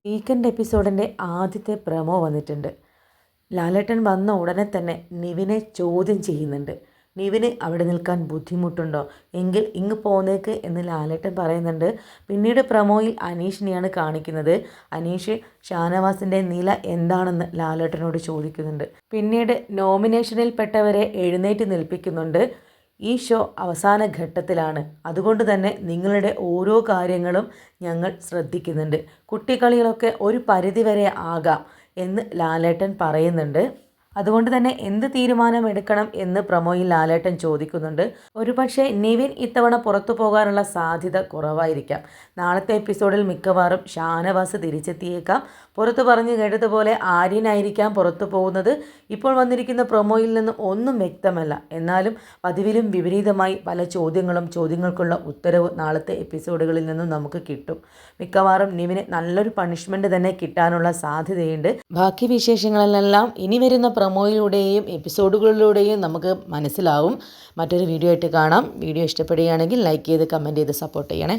Weekend എപ്പിസോഡിൻ്റെ ആദ്യത്തെ promo വന്നിട്ടുണ്ട്. ലാലേട്ടൻ വന്ന ഉടനെ തന്നെ നിവിനെ ചോദ്യം ചെയ്യുന്നുണ്ട്. നിവിന് അവിടെ നിൽക്കാൻ ബുദ്ധിമുട്ടുണ്ടോ എങ്കിൽ ഇങ്ങ് പോന്നേക്ക് എന്ന് ലാലേട്ടൻ പറയുന്നുണ്ട്. പിന്നീട് പ്രൊമോയിൽ അനീഷിനെയാണ് കാണിക്കുന്നത്. അനീഷ് ഷാനവാസിൻ്റെ നില എന്താണെന്ന് ലാലേട്ടനോട് ചോദിക്കുന്നുണ്ട്. പിന്നീട് നോമിനേഷനിൽ പെട്ടവരെ എഴുന്നേറ്റ് നിൽപ്പിക്കുന്നുണ്ട്. ഈ ഷോ അവസാന ഘട്ടത്തിലാണ്, അതുകൊണ്ട് തന്നെ നിങ്ങളുടെ ഓരോ കാര്യങ്ങളും ഞങ്ങൾ ശ്രദ്ധിക്കുന്നുണ്ട്. കുട്ടിക്കളികളൊക്കെ ഒരു പരിധിവരെ ആകാം എന്ന് ലാലേട്ടൻ പറയുന്നുണ്ട്. അതുകൊണ്ട് തന്നെ എന്ത് തീരുമാനമെടുക്കണം എന്ന് പ്രൊമോയിൽ ലാലേട്ടൻ ചോദിക്കുന്നുണ്ട്. ഒരുപക്ഷെ നിവിൻ ഇത്തവണ പുറത്തു പോകാനുള്ള സാധ്യത കുറവായിരിക്കാം. നാളത്തെ എപ്പിസോഡിൽ മിക്കവാറും ഷാനവാസ് തിരിച്ചെത്തിയേക്കാം. പുറത്തു പറഞ്ഞു കേട്ടതുപോലെ ആര്യനായിരിക്കാം പുറത്തു പോകുന്നത്. ഇപ്പോൾ വന്നിരിക്കുന്ന പ്രൊമോയിൽ നിന്നും ഒന്നും വ്യക്തമല്ല. എന്നാലും പതിവിലും വിപരീതമായി പല ചോദ്യങ്ങൾക്കുള്ള ഉത്തരവ് നാളത്തെ എപ്പിസോഡുകളിൽ നിന്നും നമുക്ക് കിട്ടും. മിക്കവാറും നിവിന് നല്ലൊരു പണിഷ്മെൻറ്റ് തന്നെ കിട്ടാനുള്ള സാധ്യതയുണ്ട്. ബാക്കി വിശേഷങ്ങളിലെല്ലാം ഇനി വരുന്ന പ്രൊമോയിലൂടെയും എപ്പിസോഡുകളിലൂടെയും നമുക്ക് മനസ്സിലാവും. മറ്റൊരു വീഡിയോ ആയിട്ട് കാണാം. വീഡിയോ ഇഷ്ടപ്പെടുകയാണെങ്കിൽ ലൈക്ക് ചെയ്ത് കമൻറ്റ് ചെയ്ത് സപ്പോർട്ട് ചെയ്യണേ.